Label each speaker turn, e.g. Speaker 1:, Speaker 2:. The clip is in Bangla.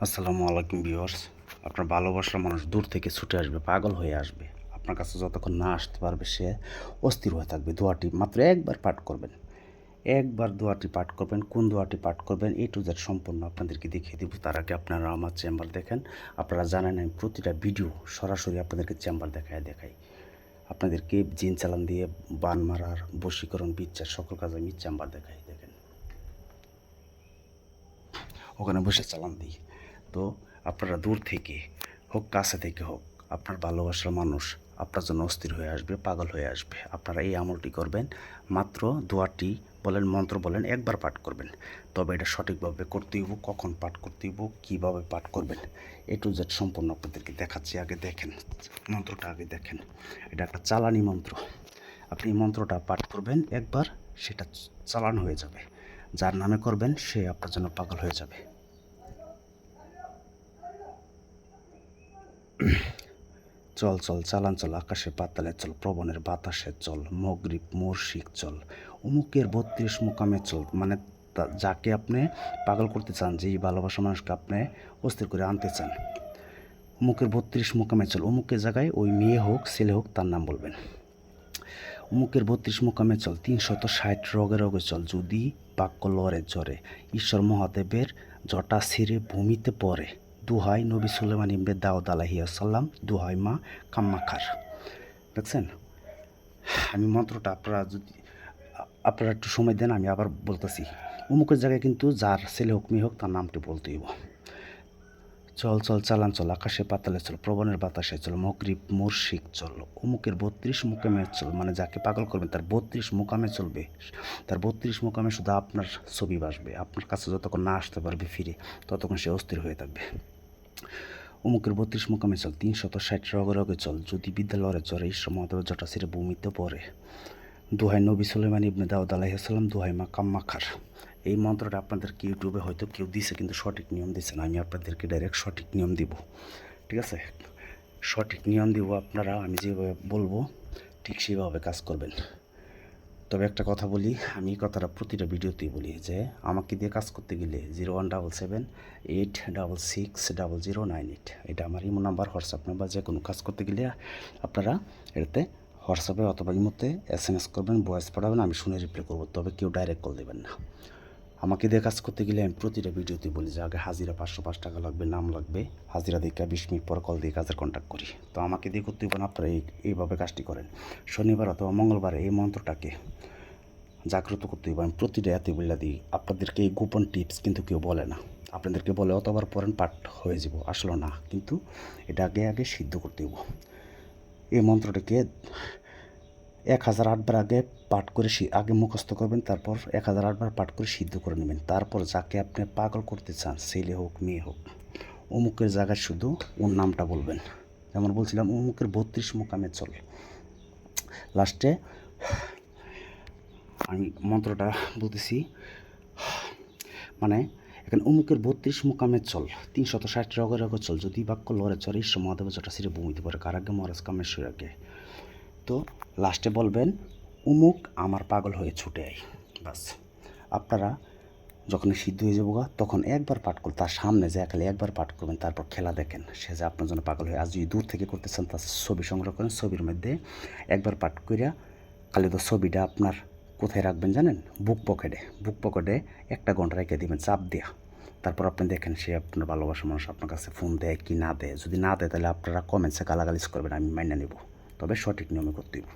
Speaker 1: আসসালামু আলাইকুম ভিউয়ার্স। আপনার ভালোবাসার মানুষ দূর থেকে ছুটে আসবে, পাগল হয়ে আসবে। আপনার কাছে যতক্ষণ না আসতে পারবে সে অস্থির হয়ে থাকবে। দোয়াটি মাত্র একবার পাঠ করবেন। একবার দোয়াটি পাঠ করবেন। কোন দোয়াটি পাঠ করবেন A to Z সম্পূর্ণ আপনাদেরকে দেখিয়ে দেব। তার আগে আপনারা আমার চেম্বার দেখেন। আপনারা জানেন আমি প্রতিটা ভিডিও সরাসরি আপনাদেরকে চেম্বার দেখাই। আপনাদেরকে জিন চালান দিয়ে বান মারার, বশীকরণ, বিচার সকল কাজ আমি চেম্বার দেখাই। দেখেন ওখানে বসে চালান দিই। তো আপনারা দূর থেকে হোক কাছে থেকে হোক আপনার ভালোবাসার মানুষ আপনার জন্য অস্থির হয়ে আসবে, পাগল হয়ে আসবে। আপনারা এই আমলটি করবেন, মাত্র দোয়াটি বলেন, মন্ত্র বলেন, একবার পাঠ করবেন। তবে এটা সঠিকভাবে করতে হইব, কখন পাঠ করতে হইব, কীভাবে পাঠ করবেন A to Z সম্পূর্ণ আপনাদেরকে দেখাচ্ছি। আগে দেখেন মন্ত্রটা, আগে দেখেন। এটা একটা চালানি মন্ত্র। আপনি এই মন্ত্রটা পাঠ করবেন একবার, সেটা চালান হয়ে যাবে। যার নামে করবেন সে আপনার জন্য পাগল হয়ে যাবে। চল চল চালান চল, আকাশে পাতালে চল, প্রবণের বাতাসে চল, মগরিব মুর্শিক চল, অমুকের 32 মোকামে চল। মানে যাকে আপনি পাগল করতে চান, যেই ভালোবাসা মানুষকে আপনি অস্থির করে আনতে চান, অমুকের 32 মোকামে চল। অমুকের জায়গায় ওই মেয়ে হোক ছেলে হোক তার নাম বলবেন। অমুকের 32 মোকামে চল, 360 রগে রগে চল, যদি বাক্য লড়ে জ্বরে, ঈশ্বর মহাদেবের জটা ছিঁড়ে ভূমিতে পড়ে, দুহাই নবী সুলেমান ইবনে দাউদ আলাইহিসসালাম, দুহাই মা কাম্মাখার। দেখছেন, আমি মন্ত্রটা আপনারা একটু সময় দেন, আমি আবার বলতেছি। অমুকের জায়গায় কিন্তু যার ছেলে হোক মেয়ে হোক তার নামটি বলতে হইব। চল চল চালান চল, আকাশে পাতালে চল, প্রবণের বাতাসে চল, মগরিব মুর্শিক চল, অমুকের 32 মোকামে চল। মানে যাকে পাগল করবেন তার 32 মোকামে চলবে। তার 32 মোকামে শুধু আপনার ছবি বাসবে। আপনার কাছে যতক্ষণ না আসতে পারবে ফিরে, ততক্ষণ সে অস্থির হয়ে থাকবে। অমুকের 32 মোকামে চল, 360 রগে রগে চল, যদি বিদ্যালয়ের জ্বরে, ঈশ্বর মহাদেবের জটা ছিঁড়ে ভূমিতে পড়ে, দুহাই নবী সুলেমান ইবনে দাউদ আলাইহিসসালাম, দুহাই মা কাম্মাখার। এই মন্ত্রটা আপনাদেরকে ইউটিউবে হয়তো কেউ দিছে, কিন্তু সঠিক নিয়ম দিচ্ছে না। আমি আপনাদেরকে ডাইরেক্ট সঠিক নিয়ম দিব, ঠিক আছে? সঠিক নিয়ম দিব। আপনারা আমি যেভাবে বলবো ঠিক সেভাবে কাজ করবেন। তবে একটা কথা বলি, আমি এই কথাটা প্রতিটা ভিডিওতেই বলি যে আমাকে দিয়ে কাজ করতে গেলে 0177860098, এটা আমার ইমো নাম্বার, হোয়াটসঅ্যাপ নাম্বার। যে কোনো কাজ করতে গেলে আপনারা এটাতে হোয়াটসঅ্যাপে অথবা ইমোতে SMS করবেন, ভয়েস পাঠাবেন, আমি শুনে রিপ্লাই করবো। তবে কেউ ডাইরেক্ট কল দেবেন না। আমাকে দিয়ে কাজ করতে গেলে আমি প্রতিটা ভিডিওতে বলি যে আগে হাজিরা 505 টাকা লাগবে, নাম লাগবে, হাজিরা দিয়ে 20 মিনিট পর কল দিয়ে কাজের কন্ট্যাক্ট করি। তো আমাকে দিয়ে করতে হবে না, আপনারা এইভাবে কাজটি করেন। শনিবার অথবা মঙ্গলবারে এই মন্ত্রটাকে জাগ্রত করতে হবে। আমি প্রতিটা এতে বলে দিই। আপনাদেরকে এই গোপন টিপস কিন্তু কেউ বলে না। আপনাদেরকে বলে অতবার পরেন পাঠ হয়ে যাব, আসলো না। কিন্তু এটা আগে সিদ্ধ করতে হবে। এই মন্ত্রটাকে 1008 বার আগে পাঠ করে আগে মুখস্থ করবেন, তারপর 1008 বার পাঠ করে সিদ্ধ করে নেবেন। তারপর যাকে আপনি পাগল করতে চান, ছেলে হোক মেয়ে হোক, অমুকের জায়গায় শুধু ওর নামটা বলবেন। যেমন বলছিলাম, অমুকের 32 মোকামে চল। লাস্টে আমি মন্ত্রটা বলতেছি, মানে এখানে অমুকের 32 মোকামে চল, 360 রগে রগে চল, যদি বাক্য লড়ে চড়ে, ঈশ্বর মহাদেব জটা ছিঁড়ে ভূমিতে পড়ে, কারাগে মহারাজ কামেশ্বর আগে। তো লাস্টে বলবেন অমুক আমার পাগল হয়ে ছুটে আয়। বাস। আপনারা যখন সিদ্ধ হয়ে যাবো তখন একবার পাঠ করুন, তার সামনে যে খালি একবার পাঠ করবেন, তারপর খেলা দেখেন সে যে আপনার জন্য পাগল হয়ে। আজ যদি দূর থেকে করতে চান তার ছবি সংগ্রহ করেন, ছবির মধ্যে একবার পাঠ করিয়া খালি তো ছবিটা আপনার কোথায় রাখবেন জানেন? বুক পকেটে 1 ঘন্টা রেখে দেবেন চাপ দেওয়া। তারপর আপনি দেখেন সে আপনার ভালোবাসা মানুষ আপনার কাছে ফোন দেয় কি না দেয়। যদি না দেয় তাহলে আপনারা কমেন্টসে গালাগালিজ করবেন, আমি মাইনে নেব। তবে সঠিক নিয়মে করতে হবে।